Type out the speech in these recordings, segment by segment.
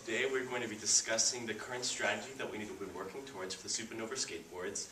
Today we're going to be discussing the current strategy that we need to be working towards for the Supernova skateboards.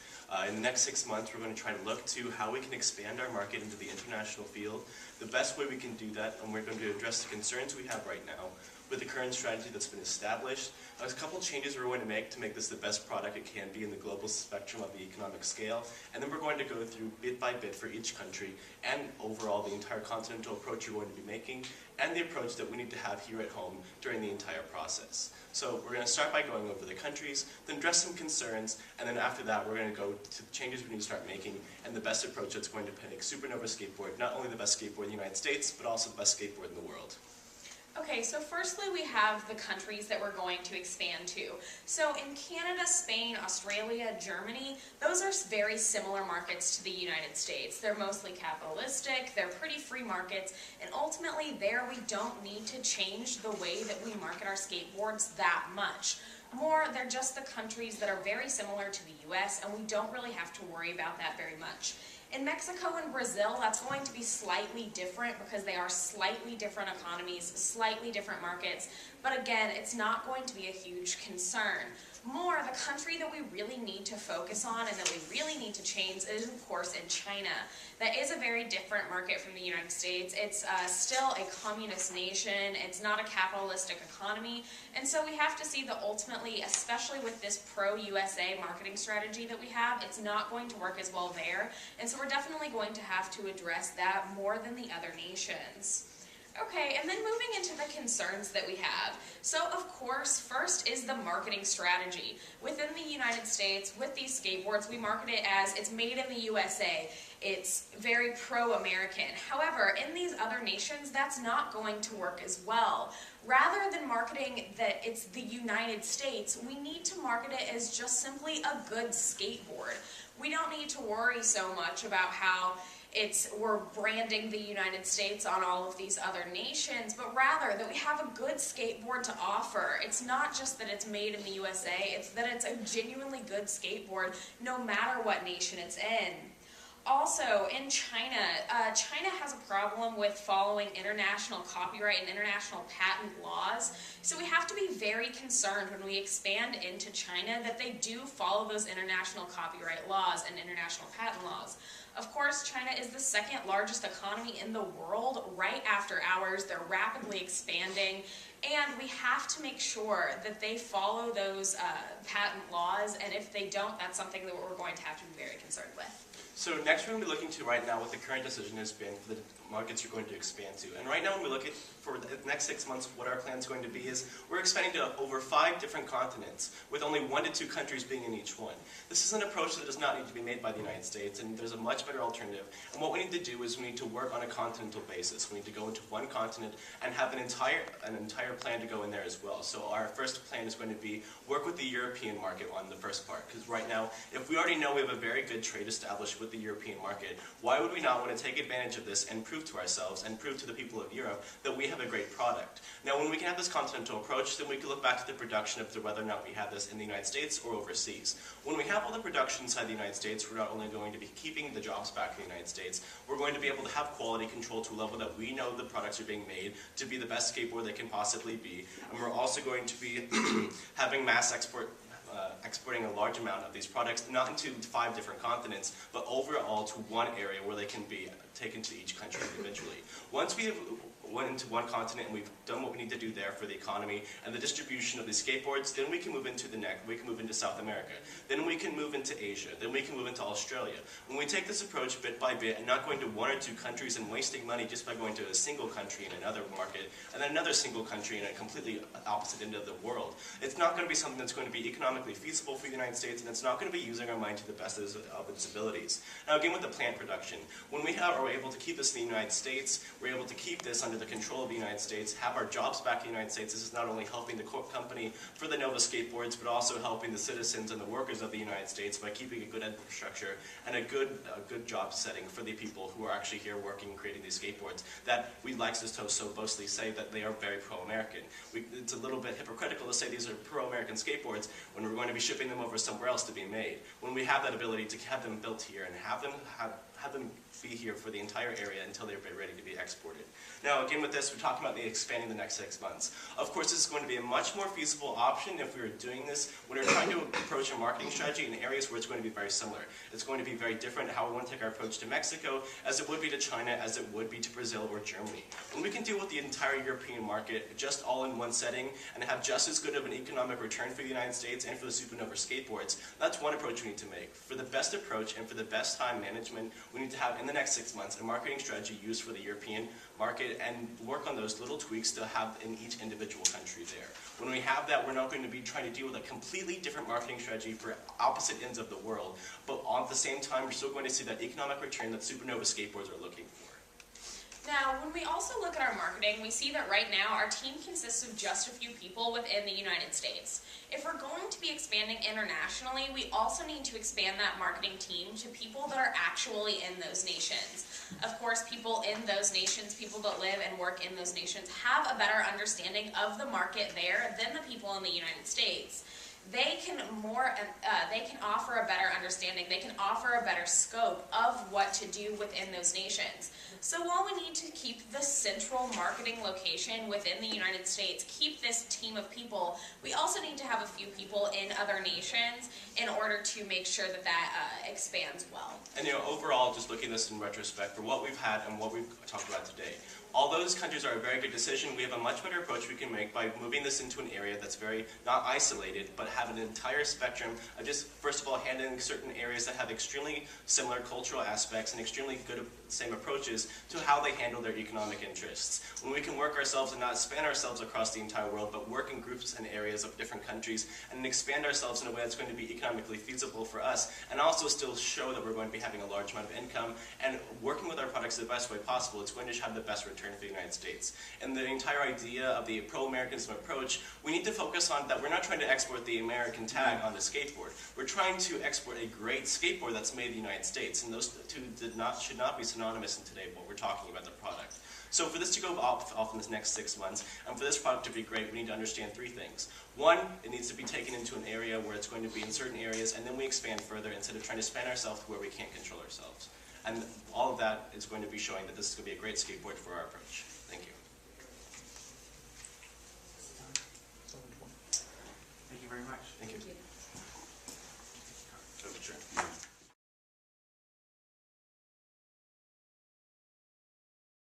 In the next 6 months, we're going to try to look to how we can expand our market into the international field, the best way we can do that, and we're going to address the concerns we have right now with the current strategy that's been established. There's a couple changes we're going to make this the best product it can be in the global spectrum of the economic scale, and then we're going to go through bit by bit for each country and overall the entire continental approach you're going to be making and the approach that we need to have here at home during the entire process. So we're going to start by going over the countries, then address some concerns, and then after that we're going to go to the changes we need to start making and the best approach that's going to make Supernova skateboard not only the best skateboard in the United States, but also the best skateboard in the world. Okay, so firstly we have the countries that we're going to expand to. So in Canada, Spain, Australia, Germany, those are very similar markets to the United States. They're mostly capitalistic, they're pretty free markets, and ultimately there we don't need to change the way that we market our skateboards that much. More, they're just the countries that are very similar to the US, and we don't really have to worry about that very much. In Mexico and Brazil, that's going to be slightly different because they are slightly different economies, slightly different markets, but again, it's not going to be a huge concern. More, the country that we really need to focus on and that we really need to change is, of course, in China. That is a very different market from the United States. It's still a communist nation. It's not a capitalistic economy. And so we have to see that ultimately, especially with this pro-USA marketing strategy that we have, it's not going to work as well there. And so we're definitely going to have to address that more than the other nations. Okay, and then moving into the concerns that we have. So, of course, first is the marketing strategy. Within the United States, with these skateboards, we market it as it's made in the USA. It's very pro-American. However, in these other nations, that's not going to work as well. Rather than marketing that it's the United States, we need to market it as just simply a good skateboard. We don't need to worry so much about how we're branding the United States on all of these other nations, but rather that we have a good skateboard to offer. It's not just that it's made in the USA, it's that it's a genuinely good skateboard no matter what nation it's in. Also, in China, China has a problem with following international copyright and international patent laws, so we have to be very concerned when we expand into China that they do follow those international copyright laws and international patent laws. Of course, China is the second largest economy in the world, right after ours. They're rapidly expanding, and we have to make sure that they follow those patent laws, and if they don't, that's something that we're going to have to be very concerned with. So next we're going to be looking to right now what the current decision has been for the markets you're going to expand to. And right now when we look at for the next 6 months what our plan is going to be is we're expanding to over 5 different continents with only 1 to 2 countries being in each one. This is an approach that does not need to be made by the United States, and there's a much better alternative. And what we need to do is we need to work on a continental basis. We need to go into one continent and have an entire plan to go in there as well. So our first plan is going to be work with the European market on the first part, because right now if we already know we have a very good trade established with the European market, why would we not want to take advantage of this and prove to ourselves and prove to the people of Europe that we have a great product? Now when we can have this continental approach, then we can look back to the production of whether or not we have this in the United States or overseas. When we have all the production inside the United States, we're not only going to be keeping the jobs back in the United States, we're going to be able to have quality control to a level that we know the products are being made to be the best skateboard they can possibly be, and we're also going to be having mass exporting a large amount of these products, not into 5 different continents, but overall to one area where they can be taken to each country individually. Once we have went into one continent and we've done what we need to do there for the economy and the distribution of these skateboards, then we can move into we can move into South America, then we can move into Asia, then we can move into Australia. When we take this approach bit by bit and not going to 1 or 2 countries and wasting money just by going to a single country in another market and then another single country in a completely opposite end of the world, it's not going to be something that's going to be economically feasible for the United States, and it's not going to be using our mind to the best of its abilities. Now again with the plant production, when we are able to keep this in the United States, we're able to keep this under the control of the United States, have our jobs back in the United States. This is not only helping the company for the Nova skateboards, but also helping the citizens and the workers of the United States by keeping a good infrastructure and a good job setting for the people who are actually here working and creating these skateboards that we like to so boastfully say that they are very pro-American. It's a little bit hypocritical to say these are pro-American skateboards when we're going to be shipping them over somewhere else to be made. When we have that ability to have them built here and have have them be here for the entire area until they're ready to be exported. Now, again, with this, we're talking about expanding the next 6 months. Of course, this is going to be a much more feasible option if we were doing this when we're trying to approach a marketing strategy in areas where it's going to be very similar. It's going to be very different how we want to take our approach to Mexico as it would be to China, as it would be to Brazil or Germany. When we can deal with the entire European market just all in one setting and have just as good of an economic return for the United States and for the Supernova skateboards, that's one approach we need to make. For the best approach and for the best time management, we need to have in the next 6 months a marketing strategy used for the European market and work on those little tweaks to have in each individual country there. When we have that, we're not going to be trying to deal with a completely different marketing strategy for opposite ends of the world, but at the same time, we're still going to see that economic return that Supernova skateboards are looking for. Now, when we also look at our marketing, we see that right now our team consists of just a few people within the United States. If we're going to be expanding internationally, we also need to expand that marketing team to people that are actually in those nations. Of course, people in those nations, people that live and work in those nations, have a better understanding of the market there than the people in the United States. They can offer a better understanding, they can offer a better scope of what to do within those nations. So while we need to keep the central marketing location within the United States, keep this team of people, we also need to have a few people in other nations in order to make sure that that expands well. And overall, just looking at this in retrospect, for what we've had and what we've talked about today, although those countries are a very good decision, we have a much better approach we can make by moving this into an area that's very, not isolated, but have an entire spectrum of just, first of all, handling certain areas that have extremely similar cultural aspects and extremely good same approaches to how they handle their economic interests. When we can work ourselves and not span ourselves across the entire world, but work in groups and areas of different countries and expand ourselves in a way that's going to be economically feasible for us, and also still show that we're going to be having a large amount of income and working with our products the best way possible, it's going to have the best return for the United States. And the entire idea of the pro-Americanism approach, we need to focus on that we're not trying to export the American tag on the skateboard. We're trying to export a great skateboard that's made in the United States, and those two should not be synonymous in today what we're talking about the product. So for this to go off in this next 6 months, and for this product to be great, we need to understand 3 things. One, it needs to be taken into an area where it's going to be in certain areas, and then we expand further instead of trying to span ourselves to where we can't control ourselves. And all of that is going to be showing that this is going to be a great skateboard for our approach. Thank you. Thank you very much. Thank you. Thank you.